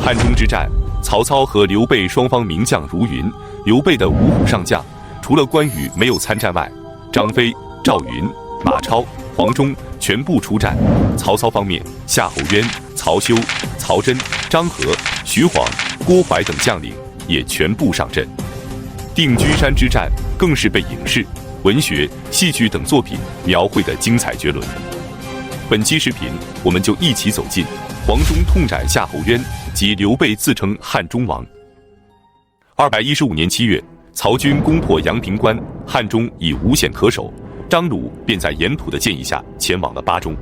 汉中之战，曹操和刘备双方名将如云。刘备的五虎上将，除了关羽没有参战外，张飞、赵云、马超、黄忠全部出战。曹操方面，夏侯渊、曹休、曹真、张合、徐晃、郭淮等将领也全部上阵。定军山之战更是被影视、文学、戏剧等作品描绘得精彩绝伦。本期视频，我们就一起走进黄忠痛斩夏侯渊及刘备自称汉中王。215年7月，曹军攻破阳平关，汉中已无险可守，张鲁便在严普的建议下前往了巴中。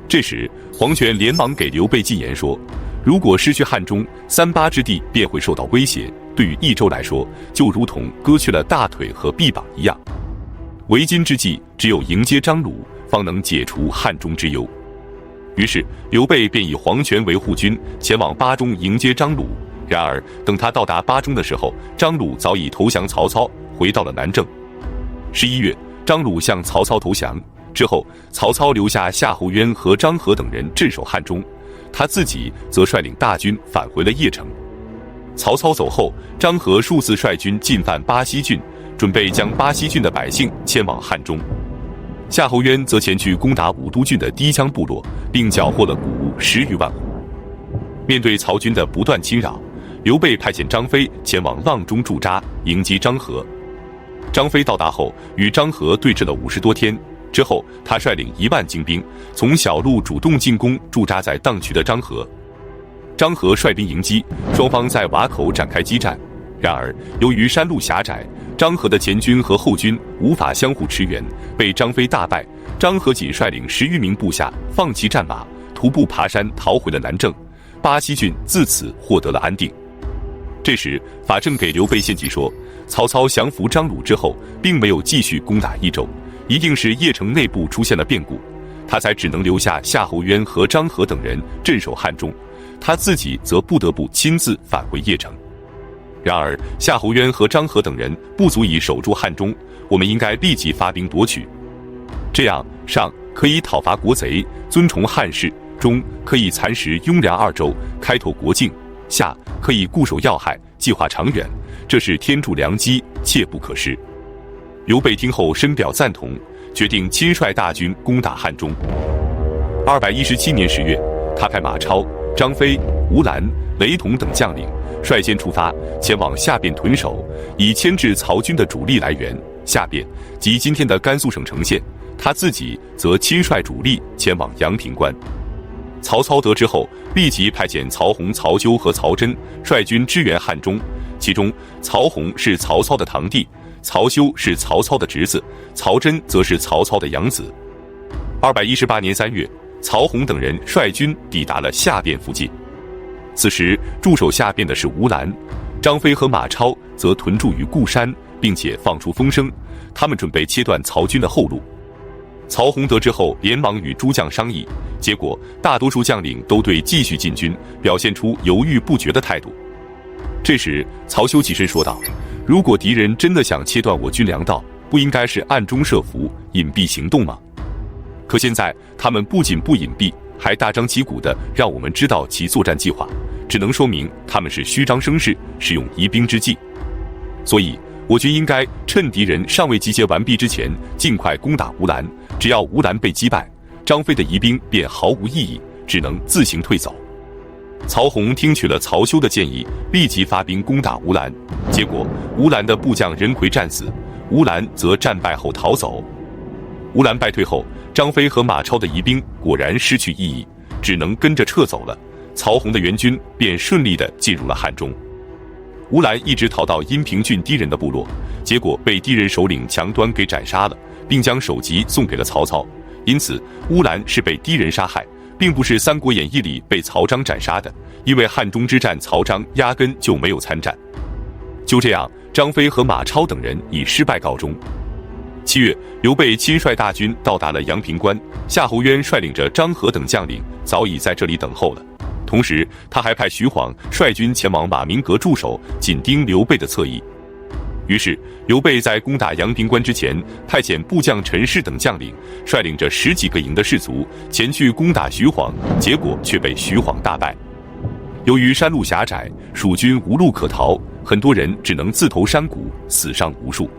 这时，黄权连忙给刘备进言说，如果失去汉中，3巴之地便会受到威胁，对于益州来说，就如同割去了大腿和臂膀一样。为今之计，只有迎接张鲁，方能解除汉中之忧。于是，刘备便以黄权为护军，前往巴中迎接张鲁。然而，等他到达巴中的时候，张鲁早已投降曹操，回到了南郑。11月，张鲁向曹操投降之后，曹操留下夏侯渊和张合等人镇守汉中，他自己则率领大军返回了邺城。曹操走后，张合数次率军进犯巴西郡，准备将巴西郡的百姓迁往汉中。夏侯渊则前去攻打武都郡的低羌部落，并缴获了谷物10余万户。面对曹军的不断侵扰，刘备派遣张飞前往阆中驻扎，迎击张合。张飞到达后，与张合对峙了50多天，之后他率领1万精兵，从小路主动进攻驻扎在砀渠的张合。张合率兵迎击，双方在瓦口展开激战。然而，由于山路狭窄，张合的前军和后军无法相互驰援，被张飞大败。张合仅率领10余名部下放弃战马，徒步爬山逃回了南郑。巴西郡自此获得了安定。这时，法正给刘备献计说，曹操降服张鲁之后，并没有继续攻打益州，一定是邺城内部出现了变故，他才只能留下夏侯渊和张合等人镇守汉中，他自己则不得不亲自返回邺城。然而，夏侯渊和张合等人不足以守住汉中，我们应该立即发兵夺取。这样，上可以讨伐国贼，尊崇汉室；中可以蚕食雍凉2州，开拓国境；下可以固守要害，计划长远。这是天助良机，切不可失。刘备听后深表赞同，决定亲率大军攻打汉中。217年10月，他派马超、张飞、吴兰、雷同等将领率先出发，前往下边屯守，以牵制曹军的主力来源。下边即今天的甘肃省成县，他自己则亲率主力前往阳平关。曹操得知后，立即派遣曹洪、曹休和曹真率军支援汉中，其中曹洪是曹操的堂弟，曹休是曹操的侄子，曹真则是曹操的养子。218年3月，曹洪等人率军抵达了下边附近。此时驻守下边的是吴兰，张飞和马超则屯驻于固山，并且放出风声，他们准备切断曹军的后路。曹洪得知后，连忙与诸将商议，结果大多数将领都对继续进军表现出犹豫不决的态度。这时，曹休起身说道：“如果敌人真的想切断我军粮道，不应该是暗中设伏、隐蔽行动吗？可现在他们不仅不隐蔽，还大张旗鼓地让我们知道其作战计划，只能说明他们是虚张声势，使用疑兵之计。所以，我军应该趁敌人尚未集结完毕之前，尽快攻打吴兰。只要吴兰被击败，张飞的疑兵便毫无意义，只能自行退走。”曹洪听取了曹休的建议，立即发兵攻打吴兰。结果，吴兰的部将任奎战死，吴兰则战败后逃走。吴兰败退后，张飞和马超的疑兵果然失去意义，只能跟着撤走了。曹洪的援军便顺利地进入了汉中。吴兰一直逃到阴平郡氐人的部落，结果被氐人首领强端给斩杀了，并将首级送给了曹操。因此，乌兰是被氐人杀害，并不是《三国演义》里被曹彰斩杀的，因为汉中之战曹彰压根就没有参战。就这样，张飞和马超等人以失败告终。7月，刘备亲率大军到达了阳平关，夏侯渊率领着张合等将领早已在这里等候了。同时，他还派徐晃率军前往马鸣阁驻守，紧盯刘备的侧翼。于是，刘备在攻打阳平关之前，派遣部将陈氏等将领，率领着10几个营的士卒前去攻打徐晃，结果却被徐晃大败。由于山路狭窄，蜀军无路可逃，很多人只能自投山谷，死伤无数。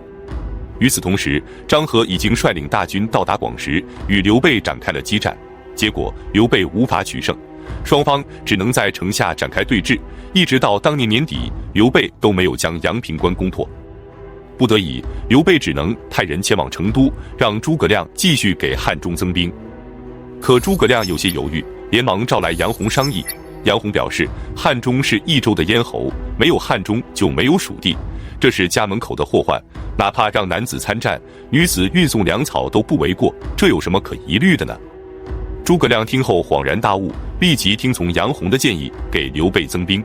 与此同时，张合已经率领大军到达广石，与刘备展开了激战，结果刘备无法取胜，双方只能在城下展开对峙，一直到当年年底，刘备都没有将阳平关攻破。不得已，刘备只能派人前往成都，让诸葛亮继续给汉中增兵。可诸葛亮有些犹豫，连忙召来杨洪商议。杨洪表示，汉中是益州的咽喉，没有汉中就没有蜀地，这是家门口的祸患，哪怕让男子参战，女子运送粮草都不为过，这有什么可疑虑的呢？诸葛亮听后恍然大悟，立即听从杨洪的建议，给刘备增兵。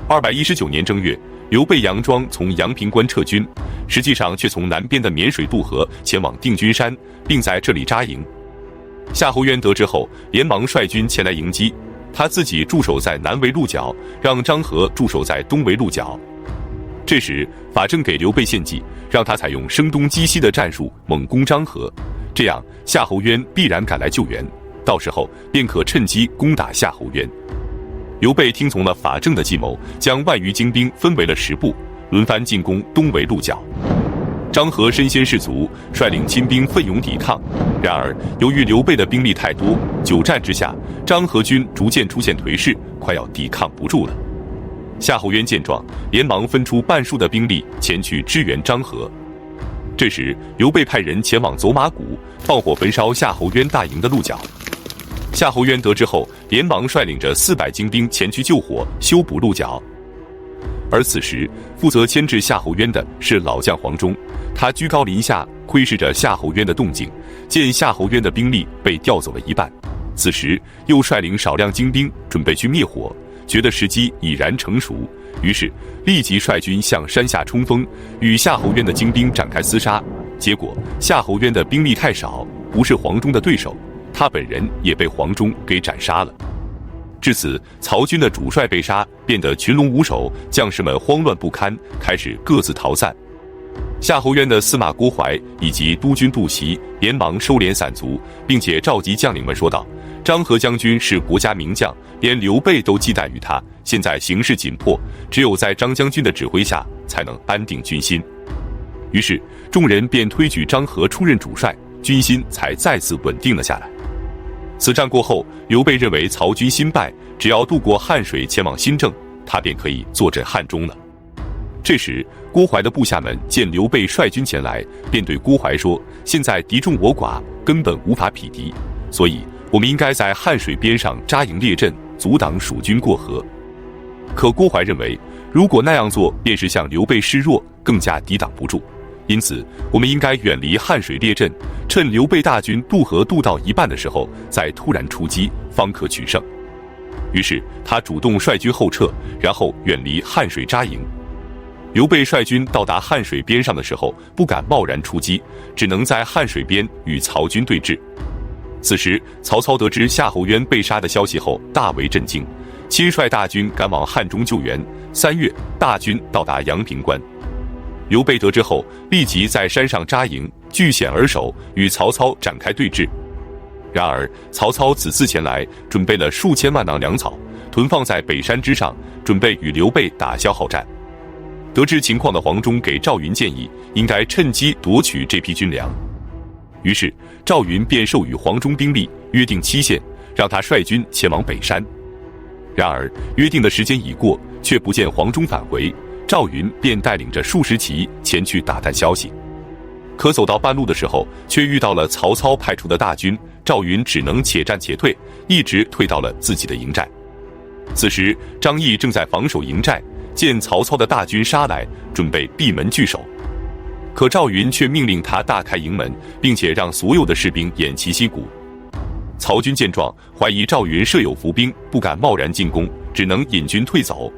219年正月，刘备佯装从阳平关撤军，实际上却从南边的沔水渡河前往定军山，并在这里扎营。夏侯渊得知后，连忙率军前来迎击，他自己驻守在南围路角，让张合驻守在东围路角。这时，法正给刘备献计，让他采用声东击西的战术猛攻张合，这样夏侯渊必然赶来救援，到时候便可趁机攻打夏侯渊。刘备听从了法正的计谋，将万余精兵分为了10部，轮番进攻东围路角。张合身先士卒，率领亲兵奋勇抵抗。然而，由于刘备的兵力太多，久战之下，张合军逐渐出现颓势，快要抵抗不住了。夏侯渊见状，连忙分出半数的兵力前去支援张合。这时，刘备派人前往走马谷，放火焚烧夏侯渊大营的鹿角。夏侯渊得知后，连忙率领着400精兵前去救火，修补鹿角。而此时，负责牵制夏侯渊的是老将黄忠，他居高临下窥视着夏侯渊的动静，见夏侯渊的兵力被调走了一半，此时又率领少量精兵准备去灭火，觉得时机已然成熟，于是立即率军向山下冲锋，与夏侯渊的精兵展开厮杀。结果夏侯渊的兵力太少，不是黄忠的对手，他本人也被黄忠给斩杀了。至此，曹军的主帅被杀，变得群龙无首，将士们慌乱不堪，开始各自逃散。夏侯渊的司马郭淮以及督军杜袭连忙收敛散卒，并且召集将领们说道：“张合将军是国家名将，连刘备都忌惮于他，现在形势紧迫，只有在张将军的指挥下，才能安定军心。”于是众人便推举张合出任主帅，军心才再次稳定了下来。此战过后，刘备认为曹军心败，只要渡过汉水前往新郑，他便可以坐镇汉中了。这时，郭淮的部下们见刘备率军前来，便对郭淮说：“现在敌众我寡，根本无法匹敌，所以我们应该在汉水边上扎营列阵，阻挡蜀军过河。”可郭淮认为，如果那样做，便是向刘备示弱，更加抵挡不住。因此，我们应该远离汉水列阵，趁刘备大军渡河渡到一半的时候，再突然出击，方可取胜。于是他主动率军后撤，然后远离汉水扎营。刘备率军到达汉水边上的时候，不敢贸然出击，只能在汉水边与曹军对峙。此时，曹操得知夏侯渊被杀的消息后，大为震惊，亲率大军赶往汉中救援。3月，大军到达阳平关。刘备得知后，立即在山上扎营，据险而守，与曹操展开对峙。然而，曹操此次前来，准备了数千万囊粮草，囤放在北山之上，准备与刘备打消耗战。得知情况的黄忠给赵云建议，应该趁机夺取这批军粮。于是，赵云便授予黄忠兵力，约定期限，让他率军前往北山。然而，约定的时间已过，却不见黄忠返回。赵云便带领着数十骑前去打探消息，可走到半路的时候，却遇到了曹操派出的大军，赵云只能且战且退，一直退到了自己的营寨。此时，张翼正在防守营寨，见曹操的大军杀来，准备闭门拒守。可赵云却命令他大开营门，并且让所有的士兵偃旗息鼓。曹军见状，怀疑赵云设有伏兵，不敢贸然进攻，只能引军退走。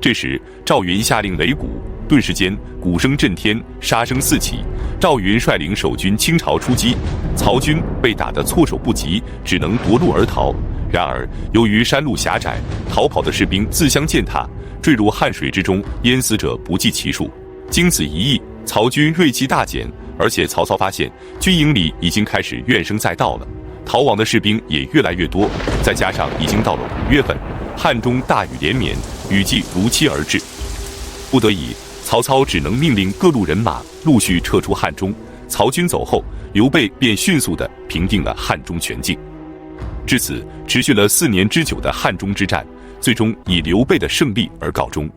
这时，赵云下令擂鼓，顿时间鼓声震天，杀声四起。赵云率领守军倾巢出击，曹军被打得措手不及，只能夺路而逃。然而，由于山路狭窄，逃跑的士兵自相践踏，坠入汉水之中，淹死者不计其数。经此一役，曹军锐气大减，而且曹操发现军营里已经开始怨声载道了，逃亡的士兵也越来越多。再加上已经到了5月份，汉中大雨连绵，雨季如期而至。不得已，曹操只能命令各路人马陆续撤出汉中。曹军走后，刘备便迅速地平定了汉中全境。至此，持续了4年之久的汉中之战，最终以刘备的胜利而告终。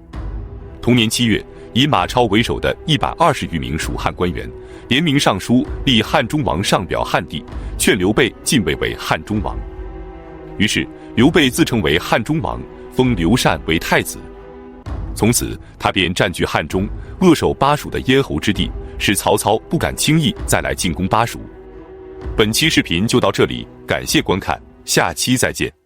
同年7月，以马超为首的120余名蜀汉官员联名上书，立汉中王上表汉帝，劝刘备进位为汉中王。于是，刘备自称为汉中王，封刘禅为太子。从此，他便占据汉中，扼守巴蜀的咽喉之地，使曹操不敢轻易再来进攻巴蜀。本期视频就到这里，感谢观看，下期再见。